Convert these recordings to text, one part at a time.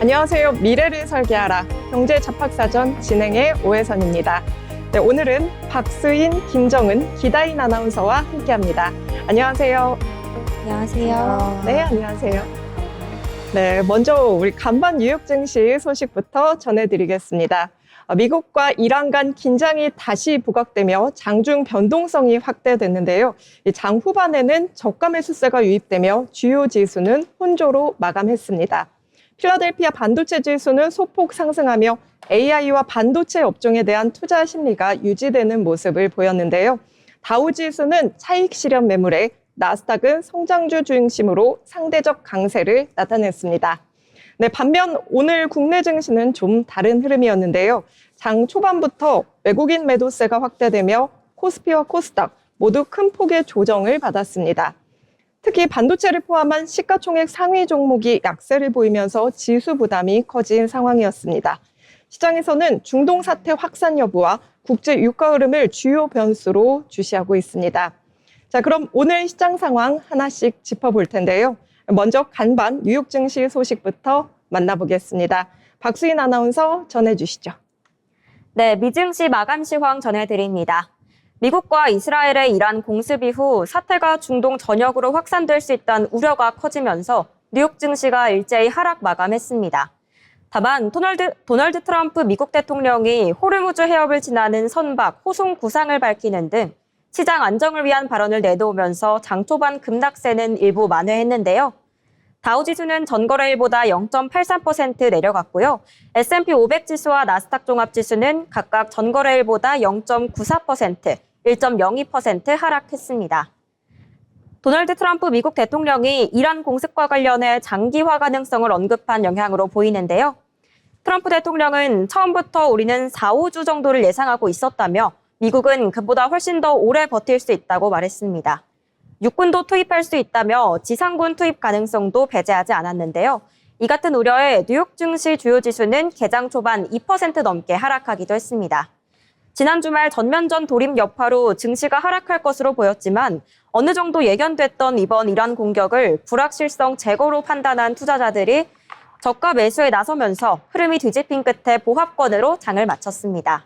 안녕하세요. 미래를 설계하라. 경제잡학사전 진행의 오혜선입니다. 네, 오늘은 박수인, 김정은, 기다인 아나운서와 함께합니다. 안녕하세요. 안녕하세요. 네, 안녕하세요. 네, 먼저 우리 간밤 뉴욕 증시 소식부터 전해드리겠습니다. 미국과 이란 간 긴장이 다시 부각되며 장중 변동성이 확대됐는데요. 장 후반에는 저가 매수세가 유입되며 주요 지수는 혼조로 마감했습니다. 필라델피아 반도체 지수는 소폭 상승하며 AI와 반도체 업종에 대한 투자 심리가 유지되는 모습을 보였는데요. 다우 지수는 차익 실현 매물에 나스닥은 성장주 중심으로 상대적 강세를 나타냈습니다. 네, 반면 오늘 국내 증시는 좀 다른 흐름이었는데요. 장 초반부터 외국인 매도세가 확대되며 코스피와 코스닥 모두 큰 폭의 조정을 받았습니다. 특히 반도체를 포함한 시가총액 상위 종목이 약세를 보이면서 지수 부담이 커진 상황이었습니다. 시장에서는 중동 사태 확산 여부와 국제 유가 흐름을 주요 변수로 주시하고 있습니다. 자, 그럼 오늘 시장 상황 하나씩 짚어볼 텐데요. 먼저 간밤 뉴욕 증시 소식부터 만나보겠습니다. 박수인 아나운서 전해주시죠. 네, 미증시 마감 시황 전해드립니다. 미국과 이스라엘의 이란 공습 이후 사태가 중동 전역으로 확산될 수 있다는 우려가 커지면서 뉴욕 증시가 일제히 하락 마감했습니다. 다만 도널드 트럼프 미국 대통령이 호르무즈 해협을 지나는 선박 호송 구상을 밝히는 등 시장 안정을 위한 발언을 내놓으면서 장 초반 급락세는 일부 만회했는데요. 다우지수는 전거래일보다 0.83% 내려갔고요. S&P 500 지수와 나스닥 종합지수는 각각 전거래일보다 0.94%, 1.02% 하락했습니다. 도널드 트럼프 미국 대통령이 이란 공습과 관련해 장기화 가능성을 언급한 영향으로 보이는데요. 트럼프 대통령은 처음부터 우리는 4, 5주 정도를 예상하고 있었다며 미국은 그보다 훨씬 더 오래 버틸 수 있다고 말했습니다. 육군도 투입할 수 있다며 지상군 투입 가능성도 배제하지 않았는데요. 이 같은 우려에 뉴욕 증시 주요 지수는 개장 초반 2% 넘게 하락하기도 했습니다. 지난 주말 전면전 돌입 여파로 증시가 하락할 것으로 보였지만 어느 정도 예견됐던 이번 이란 공격을 불확실성 제거로 판단한 투자자들이 저가 매수에 나서면서 흐름이 뒤집힌 끝에 보합권으로 장을 마쳤습니다.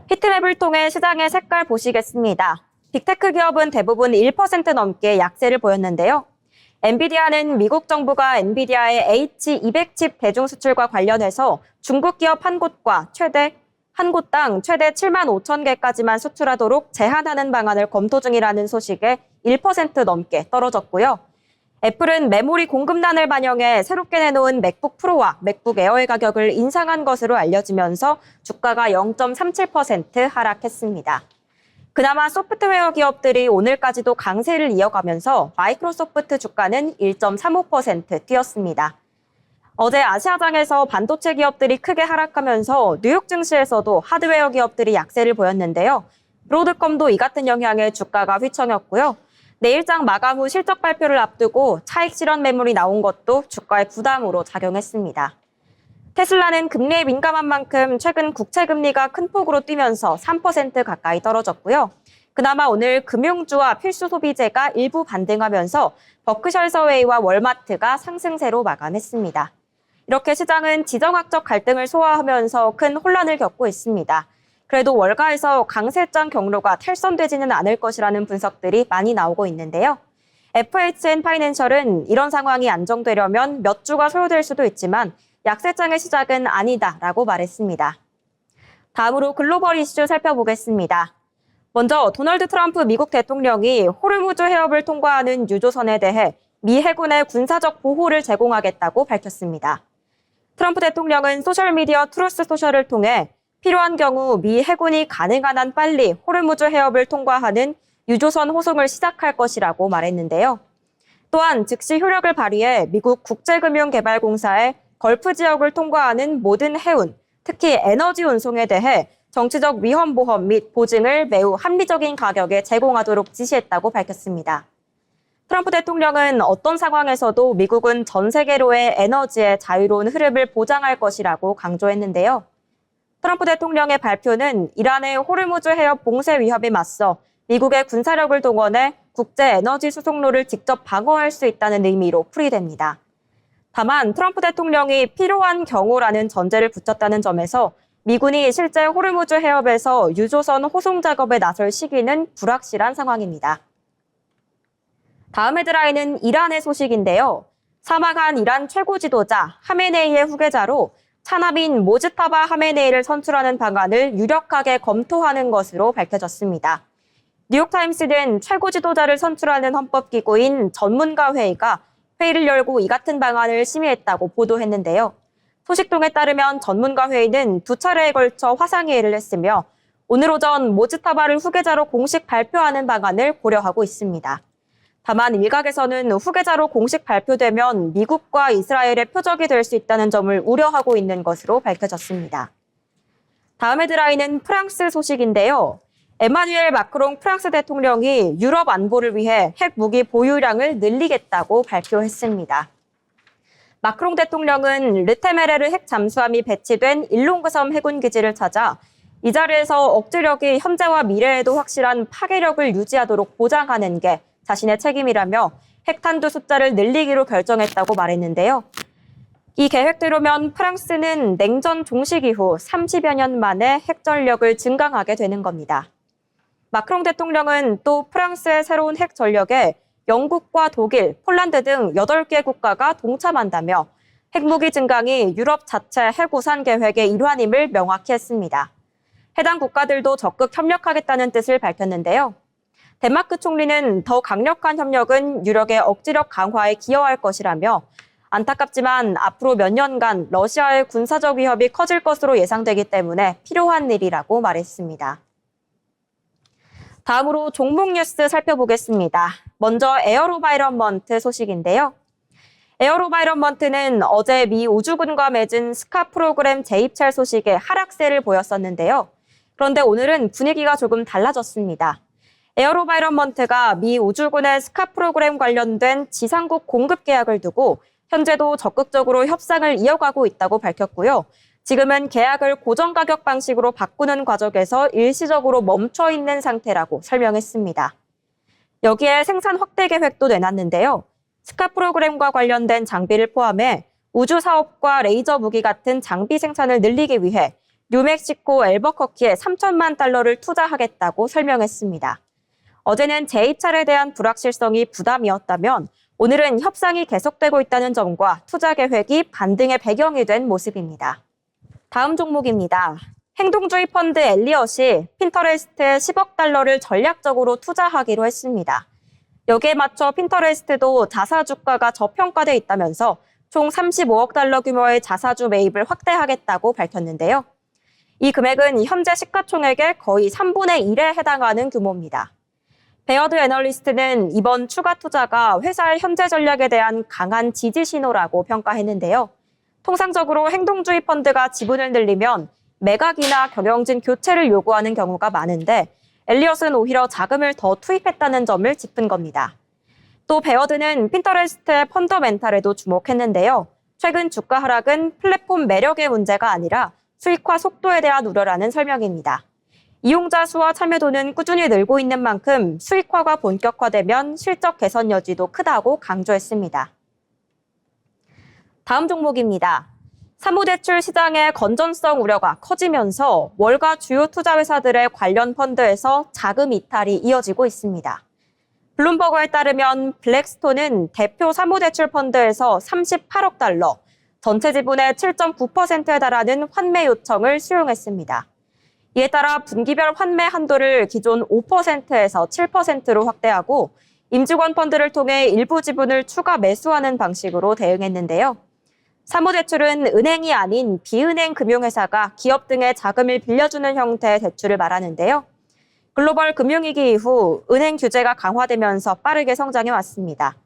히트맵을 통해 시장의 색깔 보시겠습니다. 빅테크 기업은 대부분 1% 넘게 약세를 보였는데요. 엔비디아는 미국 정부가 엔비디아의 H200 칩 대중 수출과 관련해서 중국 기업 한 곳당 최대 7만 5천 개까지만 수출하도록 제한하는 방안을 검토 중이라는 소식에 1% 넘게 떨어졌고요. 애플은 메모리 공급난을 반영해 새롭게 내놓은 맥북 프로와 맥북 에어의 가격을 인상한 것으로 알려지면서 주가가 0.37% 하락했습니다. 그나마 소프트웨어 기업들이 오늘까지도 강세를 이어가면서 마이크로소프트 주가는 1.35% 뛰었습니다. 어제 아시아장에서 반도체 기업들이 크게 하락하면서 뉴욕 증시에서도 하드웨어 기업들이 약세를 보였는데요. 브로드컴도 이 같은 영향에 주가가 휘청였고요. 내일장 마감 후 실적 발표를 앞두고 차익 실현 매물이 나온 것도 주가에 부담으로 작용했습니다. 테슬라는 금리에 민감한 만큼 최근 국채 금리가 큰 폭으로 뛰면서 3% 가까이 떨어졌고요. 그나마 오늘 금융주와 필수 소비재가 일부 반등하면서 버크셔서웨이와 월마트가 상승세로 마감했습니다. 이렇게 시장은 지정학적 갈등을 소화하면서 큰 혼란을 겪고 있습니다. 그래도 월가에서 강세장 경로가 탈선되지는 않을 것이라는 분석들이 많이 나오고 있는데요. FHN 파이낸셜은 이런 상황이 안정되려면 몇 주가 소요될 수도 있지만 약세장의 시작은 아니다라고 말했습니다. 다음으로 글로벌 이슈 살펴보겠습니다. 먼저 도널드 트럼프 미국 대통령이 호르무즈 해협을 통과하는 유조선에 대해 미 해군의 군사적 보호를 제공하겠다고 밝혔습니다. 트럼프 대통령은 소셜미디어 트루스 소셜을 통해 필요한 경우 미 해군이 가능한 한 빨리 호르무즈 해협을 통과하는 유조선 호송을 시작할 것이라고 말했는데요. 또한 즉시 효력을 발휘해 미국 국제금융개발공사에 걸프 지역을 통과하는 모든 해운, 특히 에너지 운송에 대해 정치적 위험 보험 및 보증을 매우 합리적인 가격에 제공하도록 지시했다고 밝혔습니다. 트럼프 대통령은 어떤 상황에서도 미국은 전 세계로의 에너지의 자유로운 흐름을 보장할 것이라고 강조했는데요. 트럼프 대통령의 발표는 이란의 호르무즈 해협 봉쇄 위협에 맞서 미국의 군사력을 동원해 국제 에너지 수송로를 직접 방어할 수 있다는 의미로 풀이됩니다. 다만 트럼프 대통령이 필요한 경우라는 전제를 붙였다는 점에서 미군이 실제 호르무즈 해협에서 유조선 호송 작업에 나설 시기는 불확실한 상황입니다. 다음 헤드라인은 이란의 소식인데요. 사망한 이란 최고 지도자 하메네이의 후계자로 차남인 모즈타바 하메네이를 선출하는 방안을 유력하게 검토하는 것으로 밝혀졌습니다. 뉴욕타임스는 최고 지도자를 선출하는 헌법기구인 전문가회의가 회의를 열고 이 같은 방안을 심의했다고 보도했는데요. 소식통에 따르면 전문가회의는 두 차례에 걸쳐 화상회의를 했으며 오늘 오전 모즈타바를 후계자로 공식 발표하는 방안을 고려하고 있습니다. 다만 일각에서는 후계자로 공식 발표되면 미국과 이스라엘의 표적이 될 수 있다는 점을 우려하고 있는 것으로 밝혀졌습니다. 다음 헤드라인은 프랑스 소식인데요. 에마뉘엘 마크롱 프랑스 대통령이 유럽 안보를 위해 핵 무기 보유량을 늘리겠다고 발표했습니다. 마크롱 대통령은 르테메레르 핵 잠수함이 배치된 일롱그섬 해군기지를 찾아 이 자리에서 억지력이 현재와 미래에도 확실한 파괴력을 유지하도록 보장하는 게 자신의 책임이라며 핵탄두 숫자를 늘리기로 결정했다고 말했는데요. 이 계획대로면 프랑스는 냉전 종식 이후 30여 년 만에 핵전력을 증강하게 되는 겁니다. 마크롱 대통령은 또 프랑스의 새로운 핵 전력에 영국과 독일, 폴란드 등 8개 국가가 동참한다며 핵무기 증강이 유럽 자체 핵우산 계획의 일환임을 명확히 했습니다. 해당 국가들도 적극 협력하겠다는 뜻을 밝혔는데요. 덴마크 총리는 더 강력한 협력은 유럽의 억지력 강화에 기여할 것이라며 안타깝지만 앞으로 몇 년간 러시아의 군사적 위협이 커질 것으로 예상되기 때문에 필요한 일이라고 말했습니다. 다음으로 종목 뉴스 살펴보겠습니다. 먼저 에어로바이런먼트 소식인데요. 에어로바이런먼트는 어제 미 우주군과 맺은 스카 프로그램 재입찰 소식에 하락세를 보였었는데요. 그런데 오늘은 분위기가 조금 달라졌습니다. 에어로바이런먼트가 미 우주군의 스카 프로그램 관련된 지상국 공급 계약을 두고 현재도 적극적으로 협상을 이어가고 있다고 밝혔고요. 지금은 계약을 고정가격 방식으로 바꾸는 과정에서 일시적으로 멈춰 있는 상태라고 설명했습니다. 여기에 생산 확대 계획도 내놨는데요. 스카 프로그램과 관련된 장비를 포함해 우주 사업과 레이저 무기 같은 장비 생산을 늘리기 위해 뉴멕시코 앨버커키에 3천만 달러를 투자하겠다고 설명했습니다. 어제는 재입찰에 대한 불확실성이 부담이었다면 오늘은 협상이 계속되고 있다는 점과 투자 계획이 반등의 배경이 된 모습입니다. 다음 종목입니다. 행동주의 펀드 엘리엇이 핀터레스트에 10억 달러를 전략적으로 투자하기로 했습니다. 여기에 맞춰 핀터레스트도 자사 주가가 저평가돼 있다면서 총 35억 달러 규모의 자사주 매입을 확대하겠다고 밝혔는데요. 이 금액은 현재 시가총액의 거의 3분의 1에 해당하는 규모입니다. 베어드 애널리스트는 이번 추가 투자가 회사의 현재 전략에 대한 강한 지지 신호라고 평가했는데요. 통상적으로 행동주의 펀드가 지분을 늘리면 매각이나 경영진 교체를 요구하는 경우가 많은데 엘리엇은 오히려 자금을 더 투입했다는 점을 짚은 겁니다. 또 베어드는 핀터레스트의 펀더멘탈에도 주목했는데요. 최근 주가 하락은 플랫폼 매력의 문제가 아니라 수익화 속도에 대한 우려라는 설명입니다. 이용자 수와 참여도는 꾸준히 늘고 있는 만큼 수익화가 본격화되면 실적 개선 여지도 크다고 강조했습니다. 다음 종목입니다. 사무대출 시장의 건전성 우려가 커지면서 월가 주요 투자회사들의 관련 펀드에서 자금 이탈이 이어지고 있습니다. 블룸버그에 따르면 블랙스톤은 대표 사무대출 펀드에서 38억 달러, 전체 지분의 7.9%에 달하는 환매 요청을 수용했습니다. 이에 따라 분기별 환매 한도를 기존 5%에서 7%로 확대하고 임직원 펀드를 통해 일부 지분을 추가 매수하는 방식으로 대응했는데요. 사무대출은 은행이 아닌 비은행 금융회사가 기업 등의 자금을 빌려주는 형태의 대출을 말하는데요. 글로벌 금융위기 이후 은행 규제가 강화되면서 빠르게 성장해 왔습니다.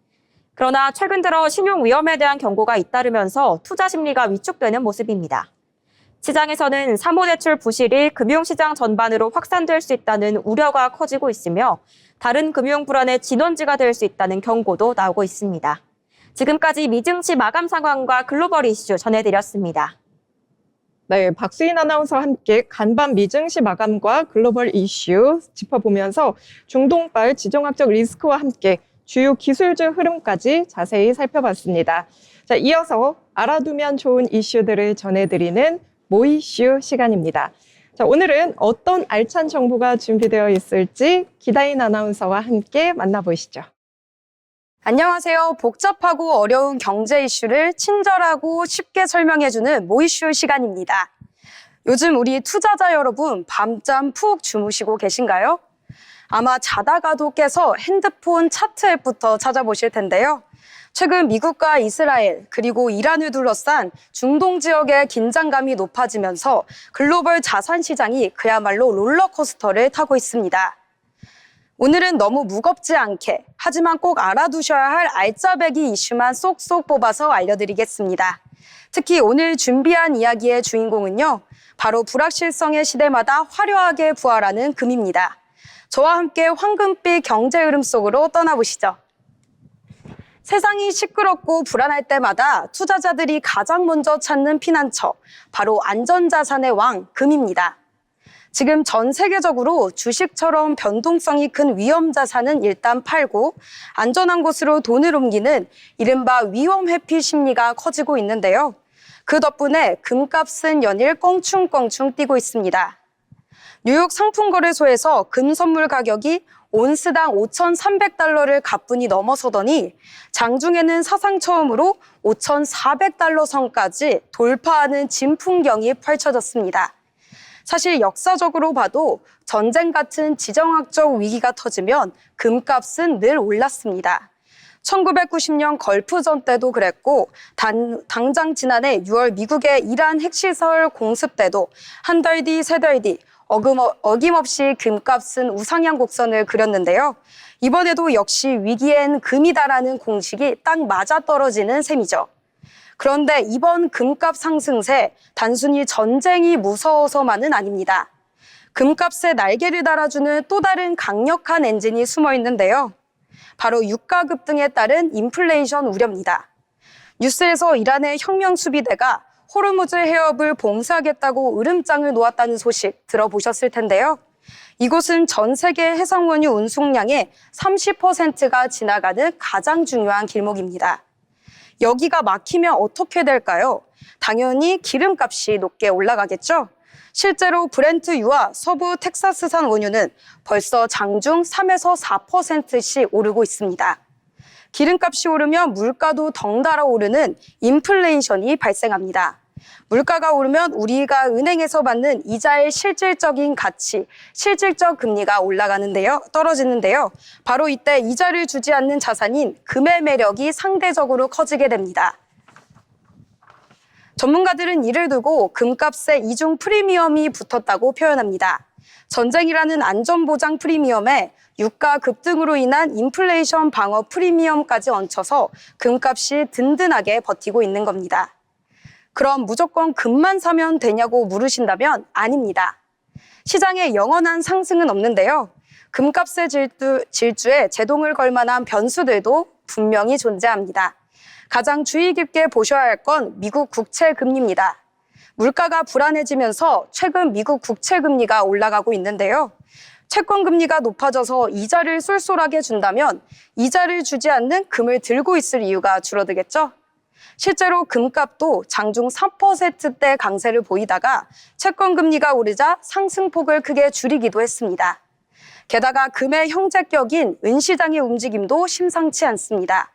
그러나 최근 들어 신용 위험에 대한 경고가 잇따르면서 투자 심리가 위축되는 모습입니다. 시장에서는 사무대출 부실이 금융시장 전반으로 확산될 수 있다는 우려가 커지고 있으며 다른 금융 불안의 진원지가 될 수 있다는 경고도 나오고 있습니다. 지금까지 미증시 마감 상황과 글로벌 이슈 전해드렸습니다. 네, 박수인 아나운서와 함께 간밤 미증시 마감과 글로벌 이슈 짚어보면서 중동발 지정학적 리스크와 함께 주요 기술주 흐름까지 자세히 살펴봤습니다. 자, 이어서 알아두면 좋은 이슈들을 전해드리는 모이슈 시간입니다. 자, 오늘은 어떤 알찬 정보가 준비되어 있을지 기다인 아나운서와 함께 만나보시죠. 안녕하세요. 복잡하고 어려운 경제 이슈를 친절하고 쉽게 설명해주는 모이슈 시간입니다. 요즘 우리 투자자 여러분 밤잠 푹 주무시고 계신가요? 아마 자다가도 깨서 핸드폰 차트 앱부터 찾아보실 텐데요. 최근 미국과 이스라엘 그리고 이란을 둘러싼 중동 지역의 긴장감이 높아지면서 글로벌 자산 시장이 그야말로 롤러코스터를 타고 있습니다. 오늘은 너무 무겁지 않게 하지만 꼭 알아두셔야 할 알짜배기 이슈만 쏙쏙 뽑아서 알려드리겠습니다. 특히 오늘 준비한 이야기의 주인공은요. 바로 불확실성의 시대마다 화려하게 부활하는 금입니다. 저와 함께 황금빛 경제 흐름 속으로 떠나보시죠. 세상이 시끄럽고 불안할 때마다 투자자들이 가장 먼저 찾는 피난처, 바로 안전자산의 왕, 금입니다. 지금 전 세계적으로 주식처럼 변동성이 큰 위험자산은 일단 팔고 안전한 곳으로 돈을 옮기는 이른바 위험회피 심리가 커지고 있는데요. 그 덕분에 금값은 연일 껑충껑충 뛰고 있습니다. 뉴욕 상품거래소에서 금 선물 가격이 온스당 5,300달러를 가뿐히 넘어서더니 장중에는 사상 처음으로 5,400달러 선까지 돌파하는 진풍경이 펼쳐졌습니다. 사실 역사적으로 봐도 전쟁 같은 지정학적 위기가 터지면 금값은 늘 올랐습니다. 1990년 걸프전 때도 그랬고 당장 지난해 6월 미국의 이란 핵시설 공습 때도 한 달 뒤, 세 달 뒤 어김없이 금값은 우상향 곡선을 그렸는데요. 이번에도 역시 위기엔 금이다라는 공식이 딱 맞아떨어지는 셈이죠. 그런데 이번 금값 상승세 단순히 전쟁이 무서워서만은 아닙니다. 금값에 날개를 달아주는 또 다른 강력한 엔진이 숨어 있는데요. 바로 유가 급등에 따른 인플레이션 우려입니다. 뉴스에서 이란의 혁명 수비대가 호르무즈 해협을 봉쇄하겠다고 으름장을 놓았다는 소식 들어보셨을 텐데요. 이곳은 전 세계 해상원유 운송량의 30%가 지나가는 가장 중요한 길목입니다. 여기가 막히면 어떻게 될까요? 당연히 기름값이 높게 올라가겠죠? 실제로 브렌트유와 서부 텍사스산 원유는 벌써 장중 3에서 4%씩 오르고 있습니다. 기름값이 오르면 물가도 덩달아 오르는 인플레이션이 발생합니다. 물가가 오르면 우리가 은행에서 받는 이자의 실질적인 가치, 실질적 금리가 떨어지는데요. 바로 이때 이자를 주지 않는 자산인 금의 매력이 상대적으로 커지게 됩니다. 전문가들은 이를 두고 금값에 이중 프리미엄이 붙었다고 표현합니다. 전쟁이라는 안전보장 프리미엄에 유가 급등으로 인한 인플레이션 방어 프리미엄까지 얹혀서 금값이 든든하게 버티고 있는 겁니다. 그럼 무조건 금만 사면 되냐고 물으신다면 아닙니다. 시장에 영원한 상승은 없는데요. 금값의 질주에 제동을 걸 만한 변수들도 분명히 존재합니다. 가장 주의 깊게 보셔야 할 건 미국 국채 금리입니다. 물가가 불안해지면서 최근 미국 국채 금리가 올라가고 있는데요. 채권 금리가 높아져서 이자를 쏠쏠하게 준다면 이자를 주지 않는 금을 들고 있을 이유가 줄어들겠죠? 실제로 금값도 장중 3%대 강세를 보이다가 채권 금리가 오르자 상승폭을 크게 줄이기도 했습니다. 게다가 금의 형제격인 은시장의 움직임도 심상치 않습니다.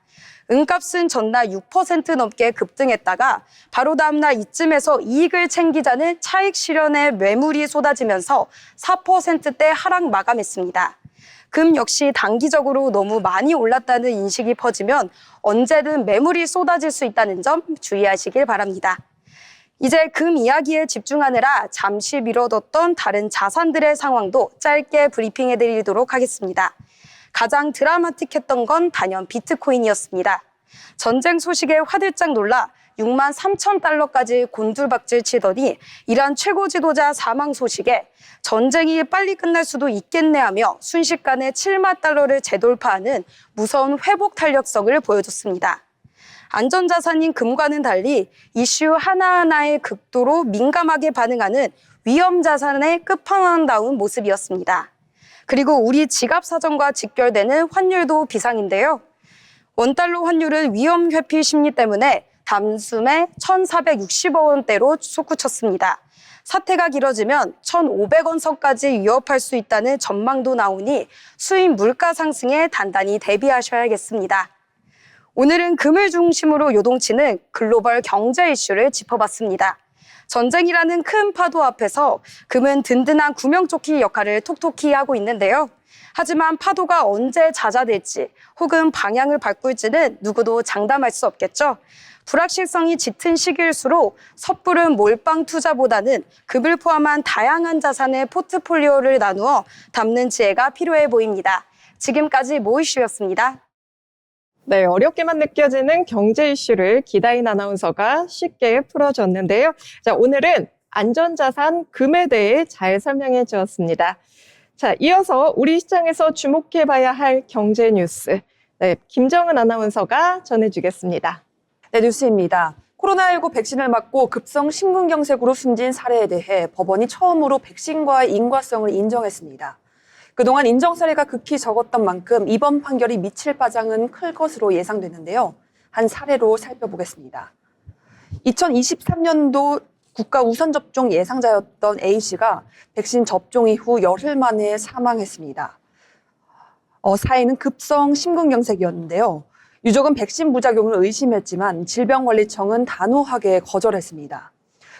은값은 전날 6% 넘게 급등했다가 바로 다음날 이쯤에서 이익을 챙기자는 차익 실현에 매물이 쏟아지면서 4%대 하락 마감했습니다. 금 역시 단기적으로 너무 많이 올랐다는 인식이 퍼지면 언제든 매물이 쏟아질 수 있다는 점 주의하시길 바랍니다. 이제 금 이야기에 집중하느라 잠시 미뤄뒀던 다른 자산들의 상황도 짧게 브리핑해드리도록 하겠습니다. 가장 드라마틱했던 건 단연 비트코인이었습니다. 전쟁 소식에 화들짝 놀라 6만 3천 달러까지 곤두박질 치더니 이란 최고 지도자 사망 소식에 전쟁이 빨리 끝날 수도 있겠네 하며 순식간에 7만 달러를 재돌파하는 무서운 회복 탄력성을 보여줬습니다. 안전자산인 금과는 달리 이슈 하나하나에 극도로 민감하게 반응하는 위험자산의 끝판왕다운 모습이었습니다. 그리고 우리 지갑 사정과 직결되는 환율도 비상인데요. 원달러 환율은 위험 회피 심리 때문에 단숨에 1,460원대로 솟구쳤습니다. 사태가 길어지면 1,500원 선까지 위협할 수 있다는 전망도 나오니 수입 물가 상승에 단단히 대비하셔야겠습니다. 오늘은 금을 중심으로 요동치는 글로벌 경제 이슈를 짚어봤습니다. 전쟁이라는 큰 파도 앞에서 금은 든든한 구명조끼 역할을 톡톡히 하고 있는데요. 하지만 파도가 언제 잦아들지 혹은 방향을 바꿀지는 누구도 장담할 수 없겠죠. 불확실성이 짙은 시기일수록 섣부른 몰빵 투자보다는 금을 포함한 다양한 자산의 포트폴리오를 나누어 담는 지혜가 필요해 보입니다. 지금까지 모 이슈였습니다. 네, 어렵게만 느껴지는 경제 이슈를 기다인 아나운서가 쉽게 풀어줬는데요. 자, 오늘은 안전자산 금에 대해 잘 설명해 주었습니다. 자, 이어서 우리 시장에서 주목해봐야 할 경제 뉴스. 네, 김정은 아나운서가 전해주겠습니다. 네, 뉴스입니다. 코로나19 백신을 맞고 급성 심근경색으로 숨진 사례에 대해 법원이 처음으로 백신과의 인과성을 인정했습니다. 그동안 인정 사례가 극히 적었던 만큼 이번 판결이 미칠 파장은 클 것으로 예상되는데요. 한 사례로 살펴보겠습니다. 2023년도 국가 우선 접종 예상자였던 A씨가 백신 접종 이후 열흘 만에 사망했습니다. 사인은 급성 심근경색이었는데요. 유족은 백신 부작용을 의심했지만 질병관리청은 단호하게 거절했습니다.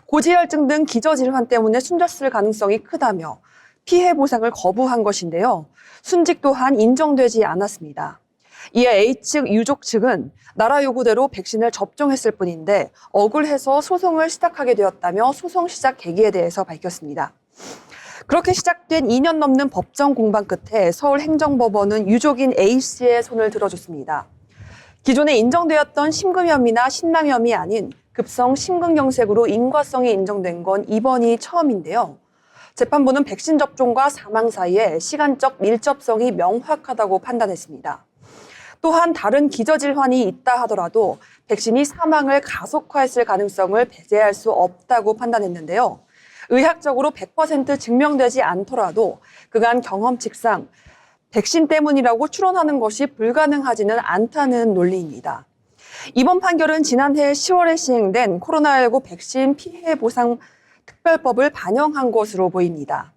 고지혈증 등 기저질환 때문에 숨졌을 가능성이 크다며 피해 보상을 거부한 것인데요. 순직 또한 인정되지 않았습니다. 이에 A측 유족 측은 나라 요구대로 백신을 접종했을 뿐인데 억울해서 소송을 시작하게 되었다며 소송 시작 계기에 대해서 밝혔습니다. 그렇게 시작된 2년 넘는 법정 공방 끝에 서울행정법원은 유족인 A씨의 손을 들어줬습니다. 기존에 인정되었던 심근염이나 신낭염이 아닌 급성 심근경색으로 인과성이 인정된 건 이번이 처음인데요. 재판부는 백신 접종과 사망 사이에 시간적 밀접성이 명확하다고 판단했습니다. 또한 다른 기저질환이 있다 하더라도 백신이 사망을 가속화했을 가능성을 배제할 수 없다고 판단했는데요. 의학적으로 100% 증명되지 않더라도 그간 경험칙상 백신 때문이라고 추론하는 것이 불가능하지는 않다는 논리입니다. 이번 판결은 지난해 10월에 시행된 코로나19 백신 피해 보상 특별법을 반영한 것으로 보입니다.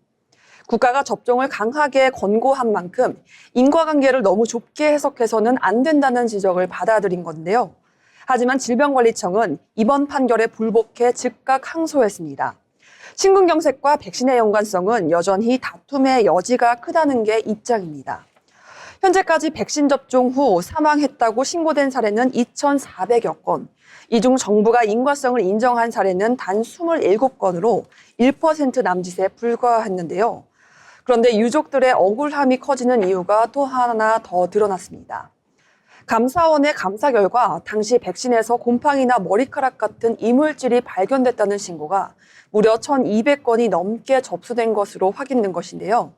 국가가 접종을 강하게 권고한 만큼 인과관계를 너무 좁게 해석해서는 안 된다는 지적을 받아들인 건데요. 하지만 질병관리청은 이번 판결에 불복해 즉각 항소했습니다. 심근경색과 백신의 연관성은 여전히 다툼의 여지가 크다는 게 입장입니다. 현재까지 백신 접종 후 사망했다고 신고된 사례는 2,400여 건, 이 중 정부가 인과성을 인정한 사례는 단 27건으로 1% 남짓에 불과했는데요. 그런데 유족들의 억울함이 커지는 이유가 또 하나 더 드러났습니다. 감사원의 감사 결과 당시 백신에서 곰팡이나 머리카락 같은 이물질이 발견됐다는 신고가 무려 1,200건이 넘게 접수된 것으로 확인된 것인데요.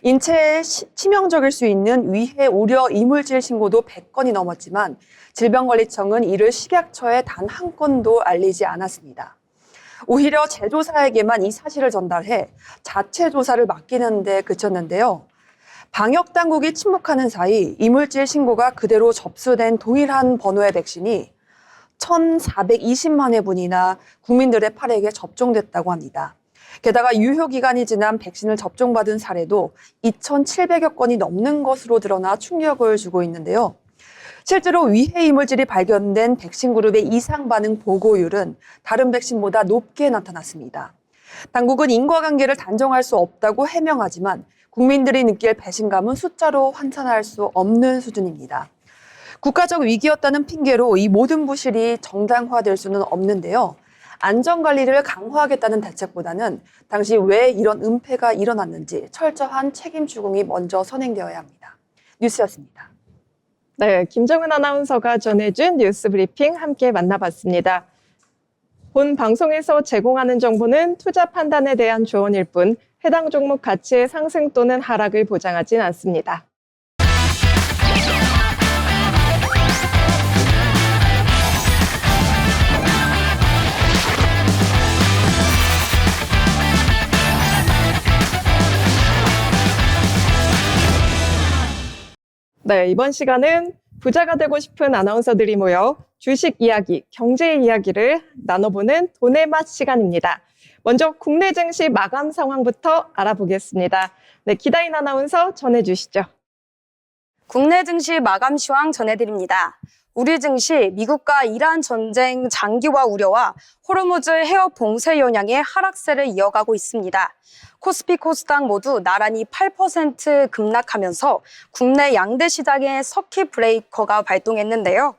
인체에 치명적일 수 있는 위해 우려 이물질 신고도 100건이 넘었지만 질병관리청은 이를 식약처에 단 한 건도 알리지 않았습니다. 오히려 제조사에게만 이 사실을 전달해 자체 조사를 맡기는 데 그쳤는데요. 방역당국이 침묵하는 사이 이물질 신고가 그대로 접수된 동일한 번호의 백신이 1,420만 회분이나 국민들의 팔에게 접종됐다고 합니다. 게다가 유효기간이 지난 백신을 접종받은 사례도 2,700여 건이 넘는 것으로 드러나 충격을 주고 있는데요. 실제로 위해 이물질이 발견된 백신 그룹의 이상 반응 보고율은 다른 백신보다 높게 나타났습니다. 당국은 인과관계를 단정할 수 없다고 해명하지만 국민들이 느낄 배신감은 숫자로 환산할 수 없는 수준입니다. 국가적 위기였다는 핑계로 이 모든 부실이 정당화될 수는 없는데요. 안전관리를 강화하겠다는 대책보다는 당시 왜 이런 은폐가 일어났는지 철저한 책임 추궁이 먼저 선행되어야 합니다. 뉴스였습니다. 네, 김정은 아나운서가 전해준 뉴스 브리핑 함께 만나봤습니다. 본 방송에서 제공하는 정보는 투자 판단에 대한 조언일 뿐 해당 종목 가치의 상승 또는 하락을 보장하진 않습니다. 네, 이번 시간은 부자가 되고 싶은 아나운서들이 모여 주식 이야기, 경제 이야기를 나눠보는 돈의 맛 시간입니다. 먼저 국내 증시 마감 상황부터 알아보겠습니다. 네, 기다인 아나운서 전해주시죠. 국내 증시 마감 시황 전해드립니다. 우리 증시 미국과 이란 전쟁 장기화 우려와 호르무즈 해협 봉쇄 영향의 하락세를 이어가고 있습니다. 코스피 코스닥 모두 나란히 8% 급락하면서 국내 양대 시장의 서킷 브레이커가 발동했는데요.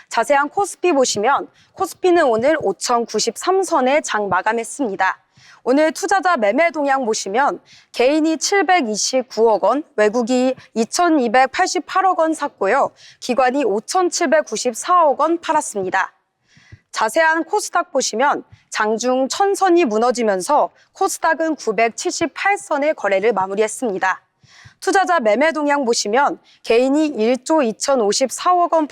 자세한 코스피 보시면 코스피는 오늘 5,093선에 장 마감했습니다. 오늘 투자자 매매 동향 보시면 개인이 729억 원, 외국이 2,288억 원 샀고요. 기관이 5,794억 원 팔았습니다. 자세한 코스닥 보시면 장중 1,000선이 무너지면서 코스닥은 978선의 거래를 마무리했습니다. 투자자 매매 동향 보시면 개인이 1조 2,054억 원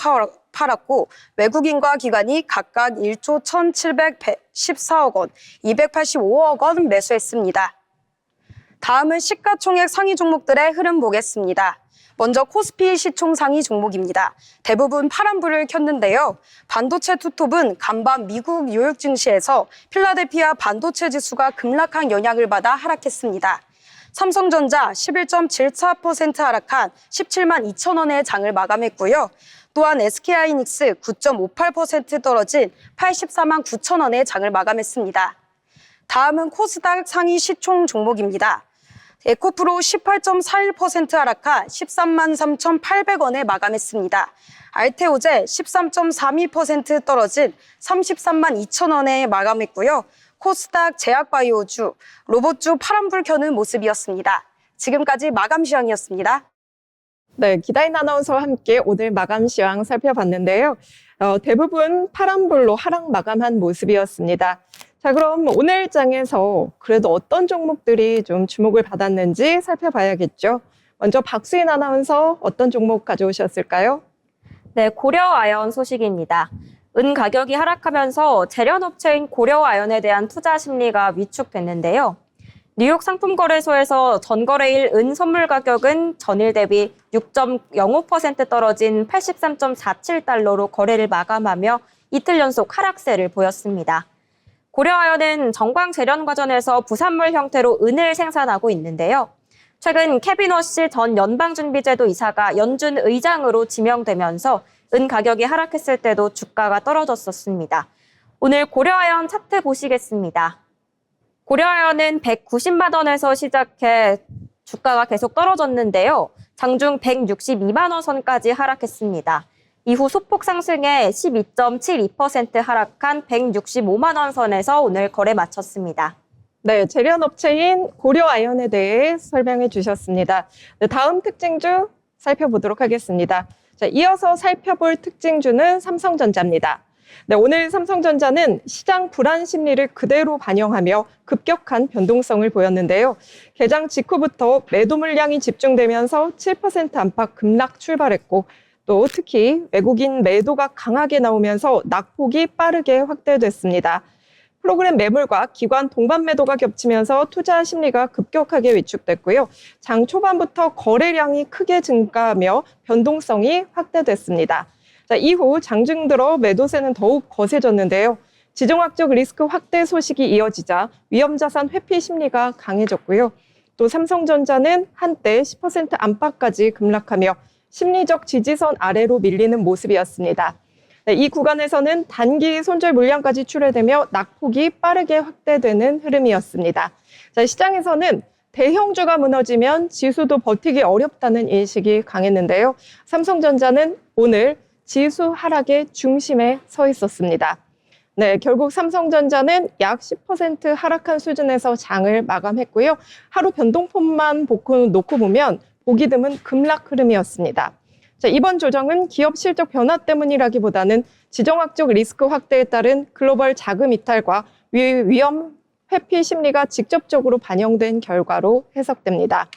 팔았고 외국인과 기관이 각각 1조 1,714억 원, 285억 원 매수했습니다. 다음은 시가총액 상위 종목들의 흐름 보겠습니다. 먼저 코스피 시총 상위 종목입니다. 대부분 파란불을 켰는데요. 반도체 투톱은 간밤 미국 뉴욕 증시에서 필라델피아 반도체 지수가 급락한 영향을 받아 하락했습니다. 삼성전자 11.74% 하락한 17만 2천 원의 장을 마감했고요. 또한 SK하이닉스 9.58% 떨어진 84만 9천 원의 장을 마감했습니다. 다음은 코스닥 상위 시총 종목입니다. 에코프로 18.41% 하락한 13만 3,800원에 마감했습니다. 알테오제 13.32% 떨어진 33만 2천 원에 마감했고요. 코스닥 제약바이오주, 로봇주 파란불 켜는 모습이었습니다. 지금까지 마감 시황이었습니다. 네, 기다인 아나운서와 함께 오늘 마감 시황 살펴봤는데요. 대부분 파란불로 하락 마감한 모습이었습니다. 자, 그럼 오늘 장에서 그래도 어떤 종목들이 좀 주목을 받았는지 살펴봐야겠죠. 먼저 박수인 아나운서 어떤 종목 가져오셨을까요? 네, 고려아연 소식입니다. 은 가격이 하락하면서 재련업체인 고려아연에 대한 투자 심리가 위축됐는데요. 뉴욕 상품거래소에서 전거래일 은 선물 가격은 전일 대비 6.05% 떨어진 83.47달러로 거래를 마감하며 이틀 연속 하락세를 보였습니다. 고려아연은 정광 재련 과정에서 부산물 형태로 은을 생산하고 있는데요. 최근 케빈 워시 전 연방준비제도 이사가 연준 의장으로 지명되면서 은 가격이 하락했을 때도 주가가 떨어졌었습니다. 오늘 고려아연 차트 보시겠습니다. 고려아연은 190만 원에서 시작해 주가가 계속 떨어졌는데요. 장중 162만 원 선까지 하락했습니다. 이후 소폭 상승해 12.72% 하락한 165만 원 선에서 오늘 거래 마쳤습니다. 네, 재련업체인 고려아연에 대해 설명해 주셨습니다. 네, 다음 특징주 살펴보도록 하겠습니다. 자, 이어서 살펴볼 특징주는 삼성전자입니다. 네, 오늘 삼성전자는 시장 불안 심리를 그대로 반영하며 급격한 변동성을 보였는데요. 개장 직후부터 매도 물량이 집중되면서 7% 안팎 급락 출발했고 또 특히 외국인 매도가 강하게 나오면서 낙폭이 빠르게 확대됐습니다. 프로그램 매물과 기관 동반 매도가 겹치면서 투자 심리가 급격하게 위축됐고요. 장 초반부터 거래량이 크게 증가하며 변동성이 확대됐습니다. 자, 이후 장중 들어 매도세는 더욱 거세졌는데요. 지정학적 리스크 확대 소식이 이어지자 위험자산 회피 심리가 강해졌고요. 또 삼성전자는 한때 10% 안팎까지 급락하며 심리적 지지선 아래로 밀리는 모습이었습니다. 네, 이 구간에서는 단기 손절 물량까지 출회되며 낙폭이 빠르게 확대되는 흐름이었습니다. 자, 시장에서는 대형주가 무너지면 지수도 버티기 어렵다는 인식이 강했는데요. 삼성전자는 오늘 지수 하락의 중심에 서 있었습니다. 네, 결국 삼성전자는 약 10% 하락한 수준에서 장을 마감했고요. 하루 변동폭만 놓고 보면 보기 드문 급락 흐름이었습니다. 자, 이번 조정은 기업 실적 변화 때문이라기보다는 지정학적 리스크 확대에 따른 글로벌 자금 이탈과 위험 회피 심리가 직접적으로 반영된 결과로 해석됩니다.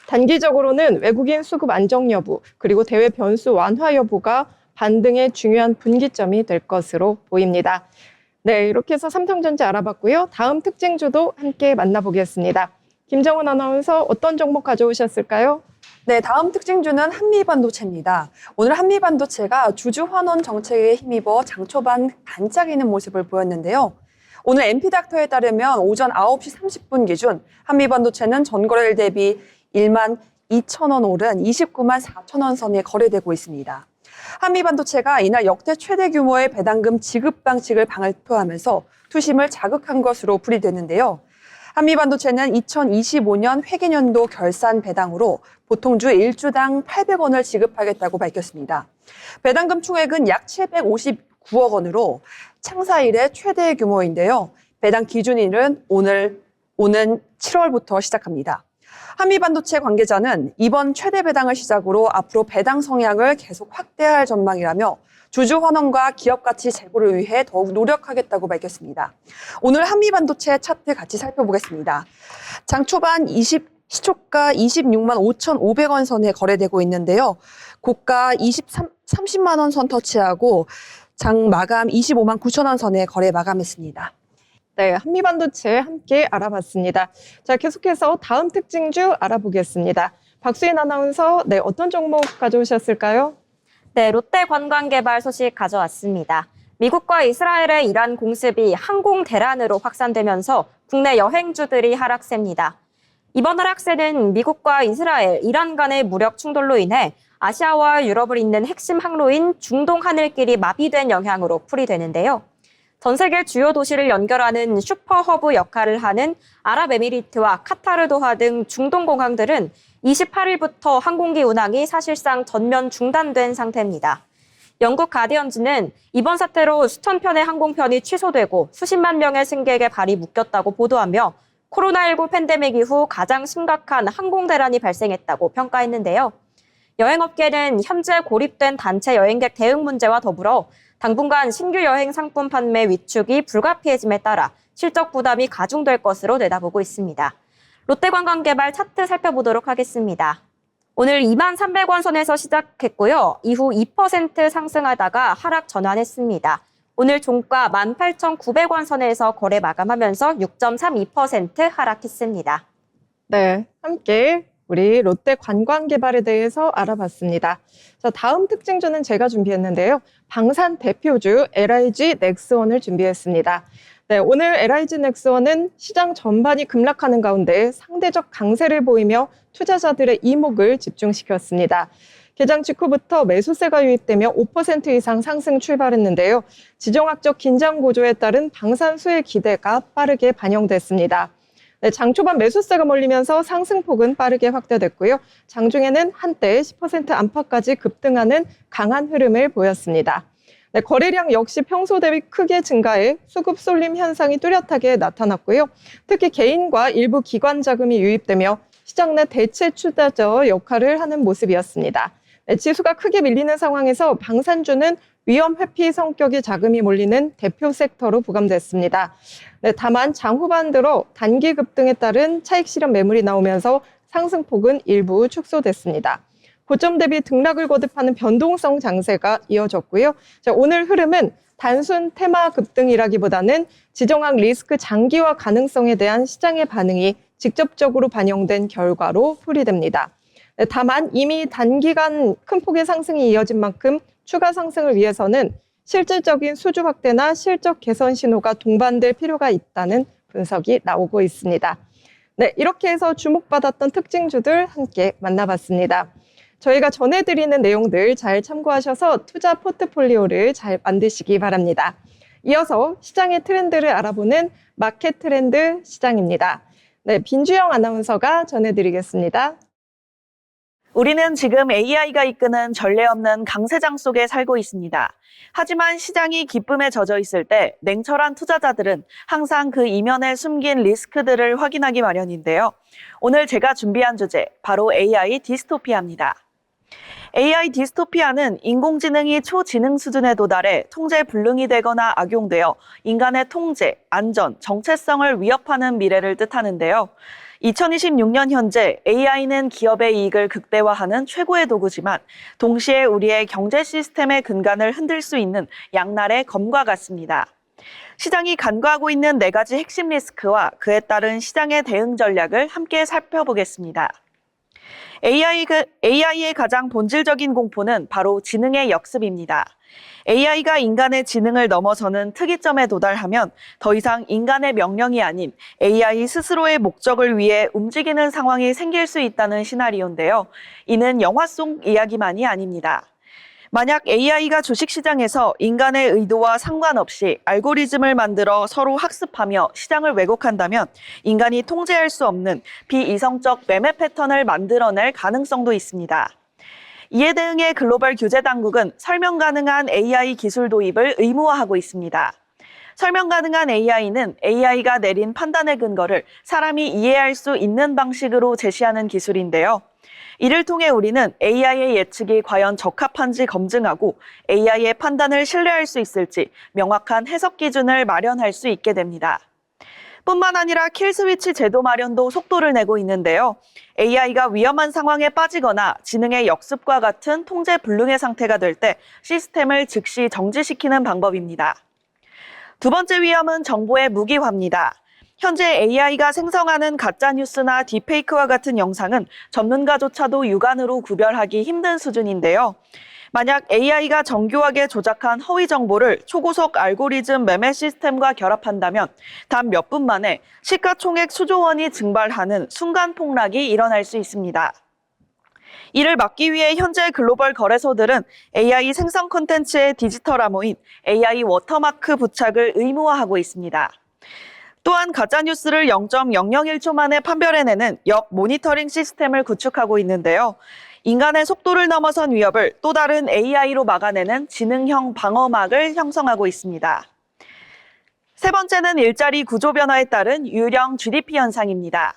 단기적으로는 외국인 수급 안정 여부, 그리고 대외 변수 완화 여부가 반등의 중요한 분기점이 될 것으로 보입니다. 네, 이렇게 해서 삼성전자 알아봤고요. 다음 특징주도 함께 만나보겠습니다. 김정은 아나운서 어떤 종목 가져오셨을까요? 네, 다음 특징주는 한미반도체입니다. 오늘 한미반도체가 주주 환원 정책에 힘입어 장 초반 반짝이는 모습을 보였는데요. 오늘 NP닥터에 따르면 오전 9시 30분 기준 한미반도체는 전거래일 대비 1만 2천 원 오른 29만 4천 원 선에 거래되고 있습니다. 한미반도체가 이날 역대 최대 규모의 배당금 지급 방식을 발표하면서 투심을 자극한 것으로 풀이됐는데요. 한미반도체는 2025년 회계년도 결산 배당으로 보통주 1주당 800원을 지급하겠다고 밝혔습니다. 배당금 총액은 약 759억 원으로 창사 이래 최대 규모인데요. 배당 기준일은 오는 7월부터 시작합니다. 한미반도체 관계자는 이번 최대 배당을 시작으로 앞으로 배당 성향을 계속 확대할 전망이라며 주주 환원과 기업 가치 제고를 위해 더욱 노력하겠다고 밝혔습니다. 오늘 한미반도체 차트 같이 살펴보겠습니다. 장 초반 시초가 26만 5,500원 선에 거래되고 있는데요. 고가 30만 원 선 터치하고 장 마감 25만 9천 원 선에 거래 마감했습니다. 네, 한미반도체 함께 알아봤습니다. 자, 계속해서 다음 특징주 알아보겠습니다. 박수인 아나운서, 네, 어떤 종목 가져오셨을까요? 네, 롯데관광개발 소식 가져왔습니다. 미국과 이스라엘의 이란 공습이 항공 대란으로 확산되면서 국내 여행주들이 하락세입니다. 이번 하락세는 미국과 이스라엘, 이란 간의 무력 충돌로 인해 아시아와 유럽을 잇는 핵심 항로인 중동 하늘길이 마비된 영향으로 풀이되는데요. 전 세계 주요 도시를 연결하는 슈퍼허브 역할을 하는 아랍에미리트와 카타르 도하 등 중동 공항들은 28일부터 항공기 운항이 사실상 전면 중단된 상태입니다. 영국 가디언즈는 이번 사태로 수천 편의 항공편이 취소되고 수십만 명의 승객의 발이 묶였다고 보도하며 코로나19 팬데믹 이후 가장 심각한 항공 대란이 발생했다고 평가했는데요. 여행업계는 현재 고립된 단체 여행객 대응 문제와 더불어 당분간 신규 여행 상품 판매 위축이 불가피해짐에 따라 실적 부담이 가중될 것으로 내다보고 있습니다. 롯데관광개발 차트 살펴보도록 하겠습니다. 오늘 2만 300원 선에서 시작했고요. 이후 2% 상승하다가 하락 전환했습니다. 오늘 종가 18,900원 선에서 거래 마감하면서 6.32% 하락했습니다. 네, 함께 우리 롯데관광개발에 대해서 알아봤습니다. 자, 다음 특징주는 제가 준비했는데요. 방산 대표주 LIG 넥스원을 준비했습니다. 네, 오늘 LIG 넥스원은 시장 전반이 급락하는 가운데 상대적 강세를 보이며 투자자들의 이목을 집중시켰습니다. 개장 직후부터 매수세가 유입되며 5% 이상 상승 출발했는데요. 지정학적 긴장 고조에 따른 방산 수혜 기대가 빠르게 반영됐습니다. 네, 장 초반 매수세가 몰리면서 상승폭은 빠르게 확대됐고요. 장중에는 한때 10% 안팎까지 급등하는 강한 흐름을 보였습니다. 네, 거래량 역시 평소 대비 크게 증가해 수급 쏠림 현상이 뚜렷하게 나타났고요. 특히 개인과 일부 기관 자금이 유입되며 시장 내 대체 투자자 역할을 하는 모습이었습니다. 네, 지수가 크게 밀리는 상황에서 방산주는 위험 회피 성격의 자금이 몰리는 대표 섹터로 부감됐습니다. 네, 다만 장 후반 들어 단기 급등에 따른 차익 실현 매물이 나오면서 상승폭은 일부 축소됐습니다. 고점 대비 등락을 거듭하는 변동성 장세가 이어졌고요. 자, 오늘 흐름은 단순 테마 급등이라기보다는 지정학 리스크 장기화 가능성에 대한 시장의 반응이 직접적으로 반영된 결과로 풀이됩니다. 네, 다만 이미 단기간 큰 폭의 상승이 이어진 만큼 추가 상승을 위해서는 실질적인 수주 확대나 실적 개선 신호가 동반될 필요가 있다는 분석이 나오고 있습니다. 네, 이렇게 해서 주목받았던 특징주들 함께 만나봤습니다. 저희가 전해드리는 내용들 잘 참고하셔서 투자 포트폴리오를 잘 만드시기 바랍니다. 이어서 시장의 트렌드를 알아보는 마켓 트렌드 시장입니다. 네, 빈주영 아나운서가 전해드리겠습니다. 우리는 지금 AI가 이끄는 전례 없는 강세장 속에 살고 있습니다. 하지만 시장이 기쁨에 젖어 있을 때 냉철한 투자자들은 항상 그 이면에 숨긴 리스크들을 확인하기 마련인데요. 오늘 제가 준비한 주제, 바로 AI 디스토피아입니다. AI 디스토피아는 인공지능이 초지능 수준에 도달해 통제 불능이 되거나 악용되어 인간의 통제, 안전, 정체성을 위협하는 미래를 뜻하는데요. 2026년 현재 AI는 기업의 이익을 극대화하는 최고의 도구지만 동시에 우리의 경제 시스템의 근간을 흔들 수 있는 양날의 검과 같습니다. 시장이 간과하고 있는 4가지 핵심 리스크와 그에 따른 시장의 대응 전략을 함께 살펴보겠습니다. AI의 가장 본질적인 공포는 바로 지능의 역습입니다. AI가 인간의 지능을 넘어서는 특이점에 도달하면 더 이상 인간의 명령이 아닌 AI 스스로의 목적을 위해 움직이는 상황이 생길 수 있다는 시나리오인데요. 이는 영화 속 이야기만이 아닙니다. 만약 AI가 주식시장에서 인간의 의도와 상관없이 알고리즘을 만들어 서로 학습하며 시장을 왜곡한다면 인간이 통제할 수 없는 비이성적 매매 패턴을 만들어낼 가능성도 있습니다. 이에 대응해 글로벌 규제 당국은 설명 가능한 AI 기술 도입을 의무화하고 있습니다. 설명 가능한 AI는 AI가 내린 판단의 근거를 사람이 이해할 수 있는 방식으로 제시하는 기술인데요. 이를 통해 우리는 AI의 예측이 과연 적합한지 검증하고 AI의 판단을 신뢰할 수 있을지 명확한 해석 기준을 마련할 수 있게 됩니다. 뿐만 아니라 킬스위치 제도 마련도 속도를 내고 있는데요. AI가 위험한 상황에 빠지거나 지능의 역습과 같은 통제 불능의 상태가 될 때 시스템을 즉시 정지시키는 방법입니다. 두 번째 위험은 정보의 무기화입니다. 현재 AI가 생성하는 가짜뉴스나 딥페이크와 같은 영상은 전문가조차도 육안으로 구별하기 힘든 수준인데요. 만약 AI가 정교하게 조작한 허위 정보를 초고속 알고리즘 매매 시스템과 결합한다면 단 몇 분 만에 시가총액 수조 원이 증발하는 순간 폭락이 일어날 수 있습니다. 이를 막기 위해 현재 글로벌 거래소들은 AI 생성 콘텐츠의 디지털 암호인 AI 워터마크 부착을 의무화하고 있습니다. 또한 가짜뉴스를 0.001초 만에 판별해내는 역 모니터링 시스템을 구축하고 있는데요. 인간의 속도를 넘어선 위협을 또 다른 AI로 막아내는 지능형 방어막을 형성하고 있습니다. 세 번째는 일자리 구조 변화에 따른 유령 GDP 현상입니다.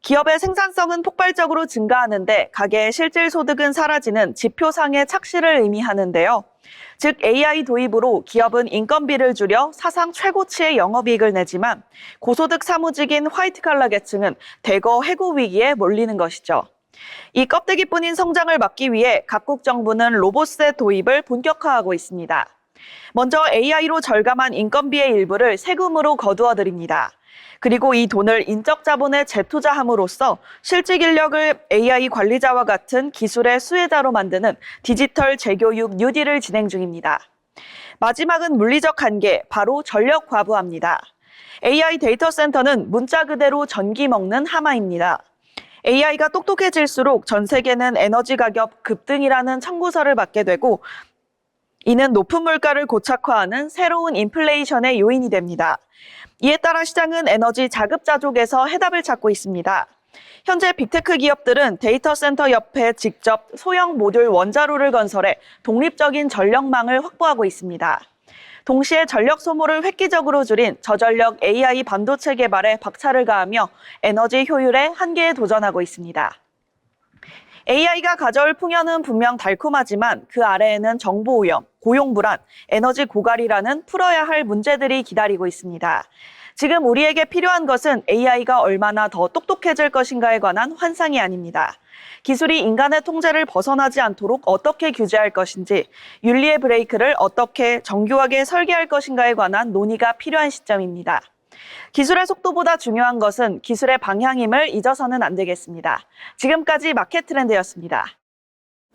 기업의 생산성은 폭발적으로 증가하는데 가계의 실질 소득은 사라지는 지표상의 착시를 의미하는데요. 즉 AI 도입으로 기업은 인건비를 줄여 사상 최고치의 영업이익을 내지만 고소득 사무직인 화이트칼라 계층은 대거 해고 위기에 몰리는 것이죠. 이 껍데기뿐인 성장을 막기 위해 각국 정부는 로봇세 도입을 본격화하고 있습니다. 먼저 AI로 절감한 인건비의 일부를 세금으로 거두어 드립니다. 그리고 이 돈을 인적 자본에 재투자함으로써 실직 인력을 AI 관리자와 같은 기술의 수혜자로 만드는 디지털 재교육 뉴딜을 진행 중입니다. 마지막은 물리적 한계, 바로 전력 과부하입니다. AI 데이터 센터는 문자 그대로 전기 먹는 하마입니다. AI가 똑똑해질수록 전 세계는 에너지 가격 급등이라는 청구서를 받게 되고 이는 높은 물가를 고착화하는 새로운 인플레이션의 요인이 됩니다. 이에 따라 시장은 에너지 자급자족에서 해답을 찾고 있습니다. 현재 빅테크 기업들은 데이터 센터 옆에 직접 소형 모듈 원자로를 건설해 독립적인 전력망을 확보하고 있습니다. 동시에 전력 소모를 획기적으로 줄인 저전력 AI 반도체 개발에 박차를 가하며 에너지 효율의 한계에 도전하고 있습니다. AI가 가져올 풍요는 분명 달콤하지만 그 아래에는 정보 오염, 고용 불안, 에너지 고갈이라는 풀어야 할 문제들이 기다리고 있습니다. 지금 우리에게 필요한 것은 AI가 얼마나 더 똑똑해질 것인가에 관한 환상이 아닙니다. 기술이 인간의 통제를 벗어나지 않도록 어떻게 규제할 것인지, 윤리의 브레이크를 어떻게 정교하게 설계할 것인가에 관한 논의가 필요한 시점입니다. 기술의 속도보다 중요한 것은 기술의 방향임을 잊어서는 안 되겠습니다. 지금까지 마켓 트렌드였습니다.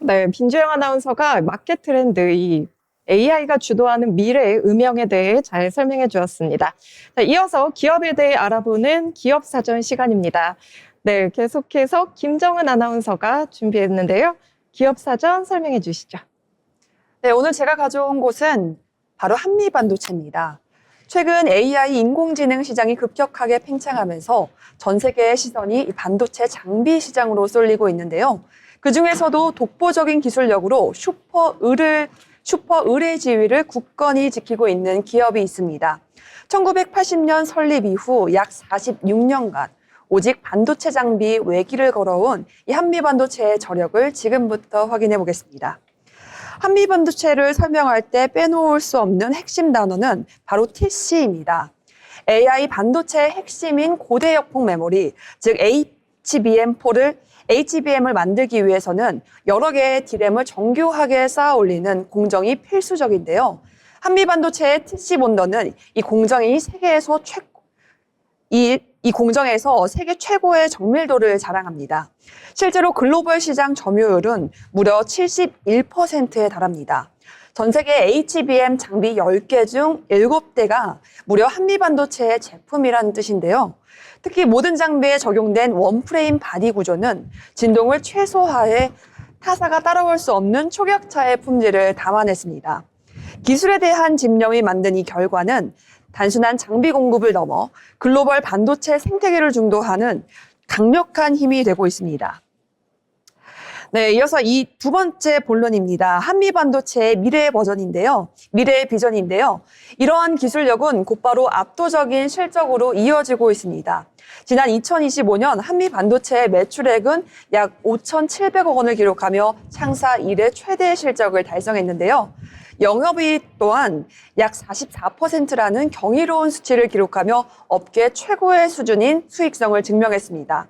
네, 민주영 아나운서가 마켓 트렌드, 이 AI가 주도하는 미래의 음영에 대해 잘 설명해 주었습니다. 자, 이어서 기업에 대해 알아보는 기업 사전 시간입니다. 네, 계속해서 김정은 아나운서가 준비했는데요. 기업 사전 설명해 주시죠. 네, 오늘 제가 가져온 곳은 바로 한미반도체입니다. 최근 AI 인공지능 시장이 급격하게 팽창하면서 전 세계의 시선이 이 반도체 장비 시장으로 쏠리고 있는데요. 그중에서도 독보적인 기술력으로 슈퍼 의뢰 지위를 굳건히 지키고 있는 기업이 있습니다. 1980년 설립 이후 약 46년간 오직 반도체 장비 외기를 걸어온 이 한미반도체의 저력을 지금부터 확인해 보겠습니다. 한미반도체를 설명할 때 빼놓을 수 없는 핵심 단어는 바로 TC입니다. AI 반도체의 핵심인 고대역폭 메모리, 즉 HBM을 만들기 위해서는 여러 개의 D램을 정교하게 쌓아 올리는 공정이 필수적인데요. 한미반도체의 TC 본더는 이 공정이 세계에서 이 공정에서 세계 최고의 정밀도를 자랑합니다. 실제로 글로벌 시장 점유율은 무려 71%에 달합니다. 전 세계 HBM 장비 10개 중 7대가 무려 한미반도체의 제품이라는 뜻인데요. 특히 모든 장비에 적용된 원프레임 바디 구조는 진동을 최소화해 타사가 따라올 수 없는 초격차의 품질을 담아냈습니다. 기술에 대한 집념이 만든 이 결과는 단순한 장비 공급을 넘어 글로벌 반도체 생태계를 중도하는 강력한 힘이 되고 있습니다. 네, 이어서 이 두 번째 본론입니다. 한미 반도체의 미래의 버전인데요. 미래의 비전인데요. 이러한 기술력은 곧바로 압도적인 실적으로 이어지고 있습니다. 지난 2025년 한미 반도체의 매출액은 약 5,700억 원을 기록하며 창사 이래 최대 실적을 달성했는데요. 영업이익 또한 약 44%라는 경이로운 수치를 기록하며 업계 최고의 수준인 수익성을 증명했습니다.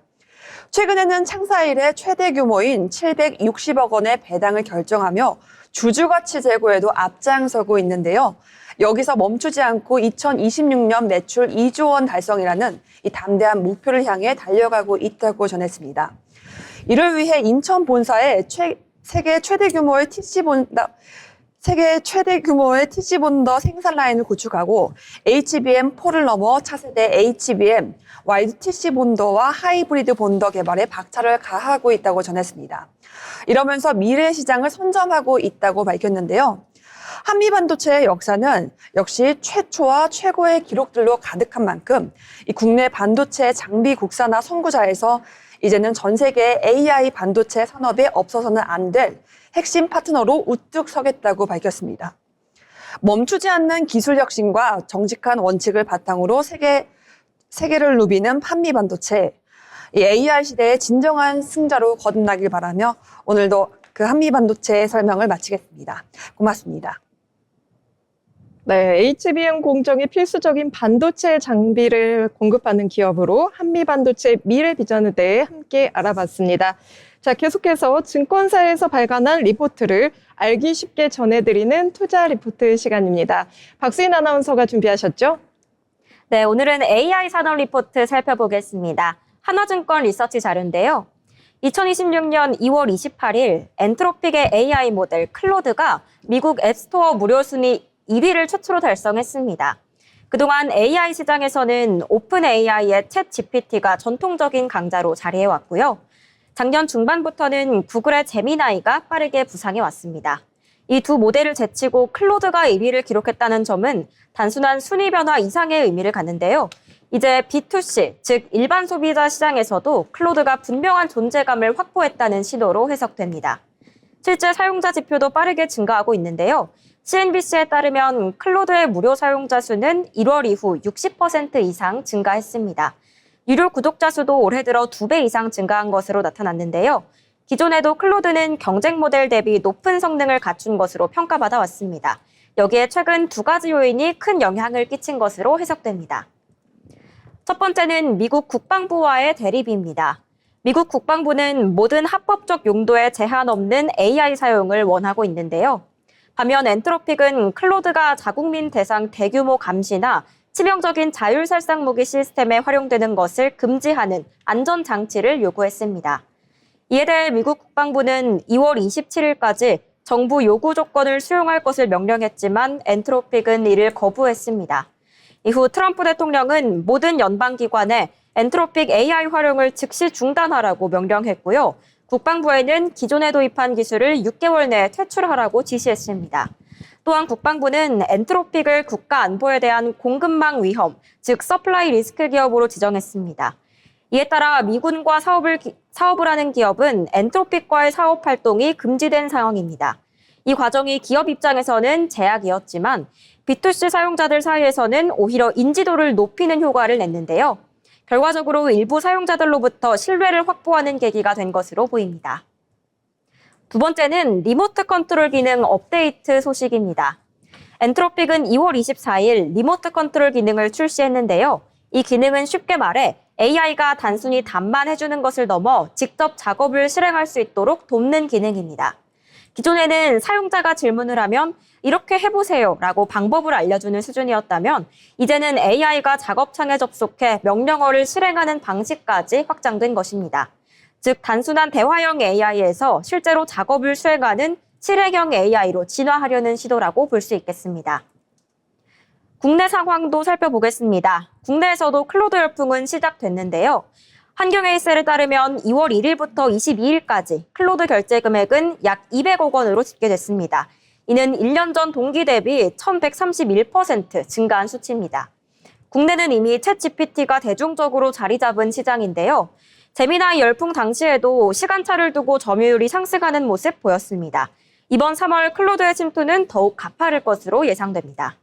최근에는 창사 이래 최대 규모인 760억 원의 배당을 결정하며 주주가치 제고에도 앞장서고 있는데요. 여기서 멈추지 않고 2026년 매출 2조 원 달성이라는 이 담대한 목표를 향해 달려가고 있다고 전했습니다. 이를 위해 인천 본사에 세계 최대 규모의 TC 본더 생산 라인을 구축하고 HBM4를 넘어 차세대 HBM, 와이드 TC 본더와 하이브리드 본더 개발에 박차를 가하고 있다고 전했습니다. 이러면서 미래 시장을 선점하고 있다고 밝혔는데요. 한미 반도체의 역사는 역시 최초와 최고의 기록들로 가득한 만큼 이 국내 반도체 장비 국산화 선구자에서 이제는 전 세계 AI 반도체 산업에 없어서는 안 될 핵심 파트너로 우뚝 서겠다고 밝혔습니다. 멈추지 않는 기술 혁신과 정직한 원칙을 바탕으로 세계를 누비는 한미 반도체, 이 AI 시대의 진정한 승자로 거듭나길 바라며 오늘도 그 한미 반도체의 설명을 마치겠습니다. 고맙습니다. 네, HBM 공정이 필수적인 반도체 장비를 공급하는 기업으로 한미 반도체 미래 비전에 대해 함께 알아봤습니다. 자, 계속해서 증권사에서 발간한 리포트를 알기 쉽게 전해드리는 투자 리포트 시간입니다. 박수인 아나운서가 준비하셨죠? 네, 오늘은 AI 산업 리포트 살펴보겠습니다. 한화증권 리서치 자료인데요. 2026년 2월 28일 엔트로픽의 AI 모델 클로드가 미국 앱스토어 무료 순위 1위를 최초로 달성했습니다. 그동안 AI 시장에서는 오픈 AI의 챗 GPT가 전통적인 강자로 자리해왔고요. 작년 중반부터는 구글의 제미나이가 빠르게 부상해왔습니다. 이 두 모델을 제치고 클로드가 1위를 기록했다는 점은 단순한 순위 변화 이상의 의미를 갖는데요. 이제 B2C, 즉 일반 소비자 시장에서도 클로드가 분명한 존재감을 확보했다는 신호로 해석됩니다. 실제 사용자 지표도 빠르게 증가하고 있는데요. CNBC에 따르면 클로드의 무료 사용자 수는 1월 이후 60% 이상 증가했습니다. 유료 구독자 수도 올해 들어 2배 이상 증가한 것으로 나타났는데요. 기존에도 클로드는 경쟁 모델 대비 높은 성능을 갖춘 것으로 평가받아 왔습니다. 여기에 최근 두 가지 요인이 큰 영향을 끼친 것으로 해석됩니다. 첫 번째는 미국 국방부와의 대립입니다. 미국 국방부는 모든 합법적 용도에 제한 없는 AI 사용을 원하고 있는데요. 반면 엔트로픽은 클로드가 자국민 대상 대규모 감시나 치명적인 자율살상 무기 시스템에 활용되는 것을 금지하는 안전장치를 요구했습니다. 이에 대해 미국 국방부는 2월 27일까지 정부 요구 조건을 수용할 것을 명령했지만 엔트로픽은 이를 거부했습니다. 이후 트럼프 대통령은 모든 연방기관에 엔트로픽 AI 활용을 즉시 중단하라고 명령했고요. 국방부에는 기존에 도입한 기술을 6개월 내에 퇴출하라고 지시했습니다. 또한 국방부는 엔트로픽을 국가 안보에 대한 공급망 위험, 즉 서플라이 리스크 기업으로 지정했습니다. 이에 따라 미군과 사업을 하는 기업은 엔트로픽과의 사업 활동이 금지된 상황입니다. 이 과정이 기업 입장에서는 제약이었지만 B2C 사용자들 사이에서는 오히려 인지도를 높이는 효과를 냈는데요. 결과적으로 일부 사용자들로부터 신뢰를 확보하는 계기가 된 것으로 보입니다. 두 번째는 리모트 컨트롤 기능 업데이트 소식입니다. 엔트로픽은 2월 24일 리모트 컨트롤 기능을 출시했는데요. 이 기능은 쉽게 말해 AI가 단순히 답만 해주는 것을 넘어 직접 작업을 실행할 수 있도록 돕는 기능입니다. 기존에는 사용자가 질문을 하면 이렇게 해보세요 라고 방법을 알려주는 수준이었다면 이제는 AI가 작업창에 접속해 명령어를 실행하는 방식까지 확장된 것입니다. 즉 단순한 대화형 AI에서 실제로 작업을 수행하는 실행형 AI로 진화하려는 시도라고 볼 수 있겠습니다. 국내 상황도 살펴보겠습니다. 국내에서도 클로드 열풍은 시작됐는데요. 환경에이스에 따르면 2월 1일부터 22일까지 클로드 결제 금액은 약 200억 원으로 집계됐습니다. 이는 1년 전 동기 대비 1131% 증가한 수치입니다. 국내는 이미 챗GPT가 대중적으로 자리 잡은 시장인데요. 제미나이 열풍 당시에도 시간차를 두고 점유율이 상승하는 모습 보였습니다. 이번 3월 클로드의 침투는 더욱 가파를 것으로 예상됩니다.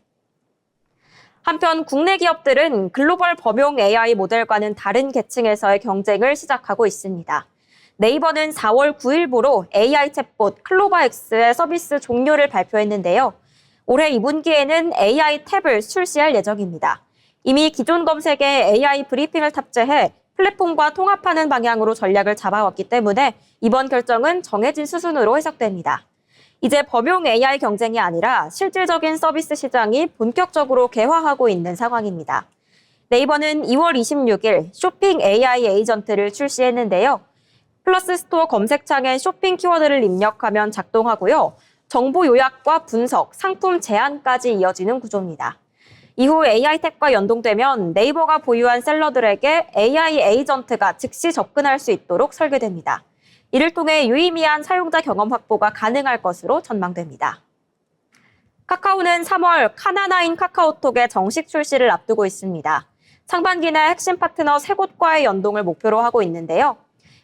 한편 국내 기업들은 글로벌 범용 AI 모델과는 다른 계층에서의 경쟁을 시작하고 있습니다. 네이버는 4월 9일부로 AI 챗봇 클로바X의 서비스 종료를 발표했는데요. 올해 2분기에는 AI 탭을 출시할 예정입니다. 이미 기존 검색에 AI 브리핑을 탑재해 플랫폼과 통합하는 방향으로 전략을 잡아왔기 때문에 이번 결정은 정해진 수순으로 해석됩니다. 이제 범용 AI 경쟁이 아니라 실질적인 서비스 시장이 본격적으로 개화하고 있는 상황입니다. 네이버는 2월 26일 쇼핑 AI 에이전트를 출시했는데요. 플러스 스토어 검색창에 쇼핑 키워드를 입력하면 작동하고요. 정보 요약과 분석, 상품 제안까지 이어지는 구조입니다. 이후 AI 탭과 연동되면 네이버가 보유한 셀러들에게 AI 에이전트가 즉시 접근할 수 있도록 설계됩니다. 이를 통해 유의미한 사용자 경험 확보가 가능할 것으로 전망됩니다. 카카오는 3월 카나나인 카카오톡의 정식 출시를 앞두고 있습니다. 상반기 내 핵심 파트너 3곳과의 연동을 목표로 하고 있는데요.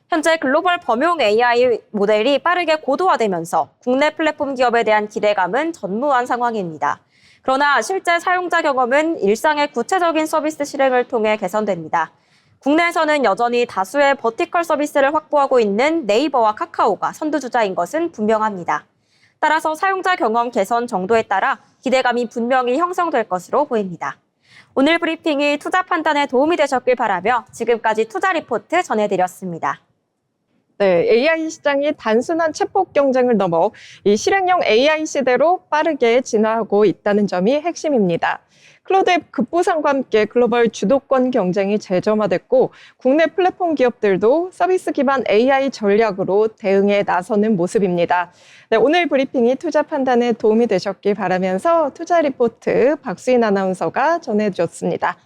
현재 글로벌 범용 AI 모델이 빠르게 고도화되면서 국내 플랫폼 기업에 대한 기대감은 전무한 상황입니다. 그러나 실제 사용자 경험은 일상의 구체적인 서비스 실행을 통해 개선됩니다. 국내에서는 여전히 다수의 버티컬 서비스를 확보하고 있는 네이버와 카카오가 선두주자인 것은 분명합니다. 따라서 사용자 경험 개선 정도에 따라 기대감이 분명히 형성될 것으로 보입니다. 오늘 브리핑이 투자 판단에 도움이 되셨길 바라며 지금까지 투자 리포트 전해드렸습니다. 네, AI 시장이 단순한 챗봇 경쟁을 넘어 이 실행형 AI 시대로 빠르게 진화하고 있다는 점이 핵심입니다. 클로드의 급부상과 함께 글로벌 주도권 경쟁이 재점화됐고 국내 플랫폼 기업들도 서비스 기반 AI 전략으로 대응에 나서는 모습입니다. 네, 오늘 브리핑이 투자 판단에 도움이 되셨길 바라면서 투자 리포트 박수인 아나운서가 전해주었습니다.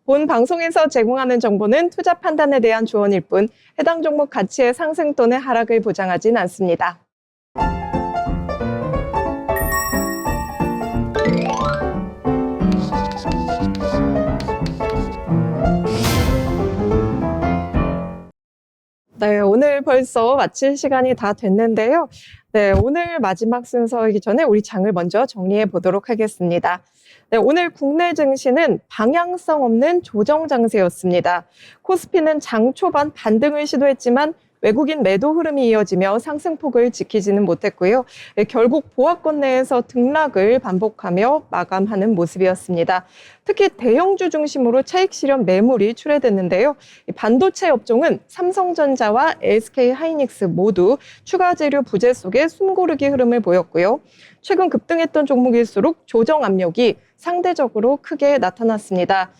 본 방송에서 제공하는 정보는 투자 판단에 대한 조언일 뿐 해당 종목 가치의 상승 또는 하락을 보장하진 않습니다. 네, 오늘 벌써 마칠 시간이 다 됐는데요. 네, 오늘 마지막 순서이기 전에 우리 장을 먼저 정리해 보도록 하겠습니다. 네, 오늘 국내 증시는 방향성 없는 조정 장세였습니다. 코스피는 장 초반 반등을 시도했지만 외국인 매도 흐름이 이어지며 상승폭을 지키지는 못했고요. 결국 보합권 내에서 등락을 반복하며 마감하는 모습이었습니다. 특히 대형주 중심으로 차익 실현 매물이 출회됐는데요. 반도체 업종은 삼성전자와 SK하이닉스 모두 추가 재료 부재 속에 숨고르기 흐름을 보였고요. 최근 급등했던 종목일수록 조정 압력이 상대적으로 크게 나타났습니다.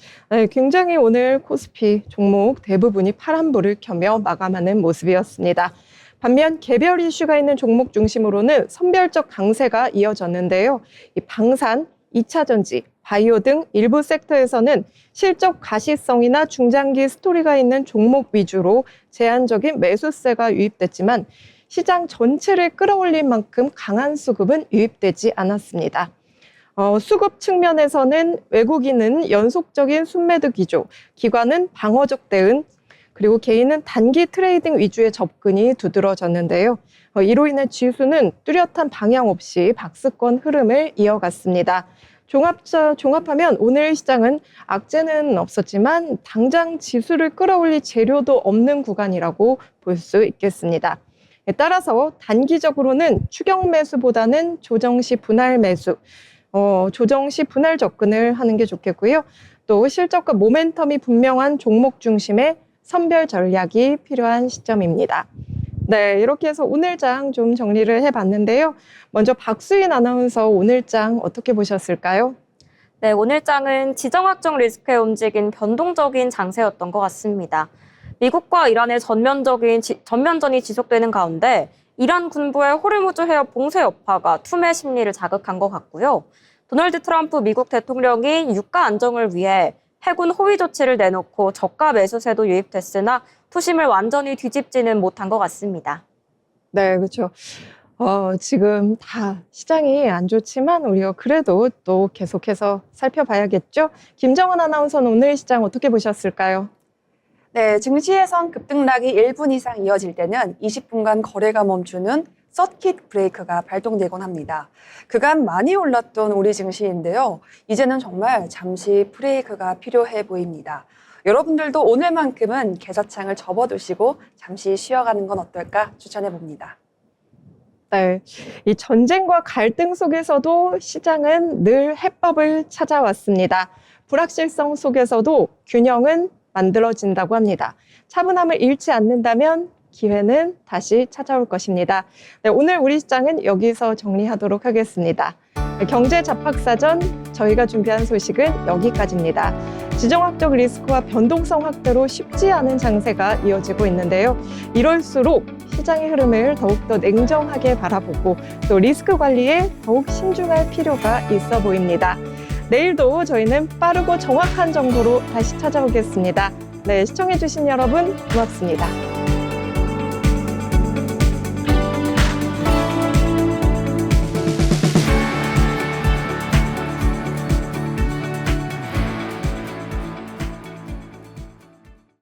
굉장히 오늘 코스피 종목 대부분이 파란불을 켜며 마감하는 모습이었습니다. 반면 개별 이슈가 있는 종목 중심으로는 선별적 강세가 이어졌는데요. 방산, 2차 전지, 바이오 등 일부 섹터에서는 실적 가시성이나 중장기 스토리가 있는 종목 위주로 제한적인 매수세가 유입됐지만 시장 전체를 끌어올릴 만큼 강한 수급은 유입되지 않았습니다. 수급 측면에서는 외국인은 연속적인 순매도 기조, 기관은 방어적 대응, 그리고 개인은 단기 트레이딩 위주의 접근이 두드러졌는데요. 이로 인해 지수는 뚜렷한 방향 없이 박스권 흐름을 이어갔습니다. 종합하면 오늘 시장은 악재는 없었지만 당장 지수를 끌어올릴 재료도 없는 구간이라고 볼 수 있겠습니다. 따라서 단기적으로는 추격 매수보다는 조정 시 분할 매수, 조정 시 분할 접근을 하는 게 좋겠고요. 또 실적과 모멘텀이 분명한 종목 중심의 선별 전략이 필요한 시점입니다. 네, 이렇게 해서 오늘장 좀 정리를 해봤는데요. 먼저 박수인 아나운서 오늘장 어떻게 보셨을까요? 네, 오늘장은 지정학적 리스크에 움직인 변동적인 장세였던 것 같습니다. 미국과 이란의 전면전이 지속되는 가운데 이란 군부의 호르무즈 해협 봉쇄 여파가 투매 심리를 자극한 것 같고요. 도널드 트럼프 미국 대통령이 유가 안정을 위해 해군 호위 조치를 내놓고 저가 매수세도 유입됐으나 투심을 완전히 뒤집지는 못한 것 같습니다. 네, 그렇죠. 지금 다 시장이 안 좋지만 우리가 그래도 또 계속해서 살펴봐야겠죠. 김정은 아나운서는 오늘 시장 어떻게 보셨을까요? 네, 증시에선 급등락이 1분 이상 이어질 때는 20분간 거래가 멈추는 서킷 브레이크가 발동되곤 합니다. 그간 많이 올랐던 우리 증시인데요. 이제는 정말 잠시 브레이크가 필요해 보입니다. 여러분들도 오늘만큼은 계좌창을 접어두시고 잠시 쉬어가는 건 어떨까 추천해 봅니다. 네, 이 전쟁과 갈등 속에서도 시장은 늘 해법을 찾아왔습니다. 불확실성 속에서도 균형은 만들어진다고 합니다. 차분함을 잃지 않는다면 기회는 다시 찾아올 것입니다. 네, 오늘 우리 시장은 여기서 정리하도록 하겠습니다. 경제 잡학사전 저희가 준비한 소식은 여기까지입니다. 지정학적 리스크와 변동성 확대로 쉽지 않은 장세가 이어지고 있는데요. 이럴수록 시장의 흐름을 더욱더 냉정하게 바라보고 또 리스크 관리에 더욱 신중할 필요가 있어 보입니다. 내일도 저희는 빠르고 정확한 정보로 다시 찾아오겠습니다. 네, 시청해주신 여러분 고맙습니다.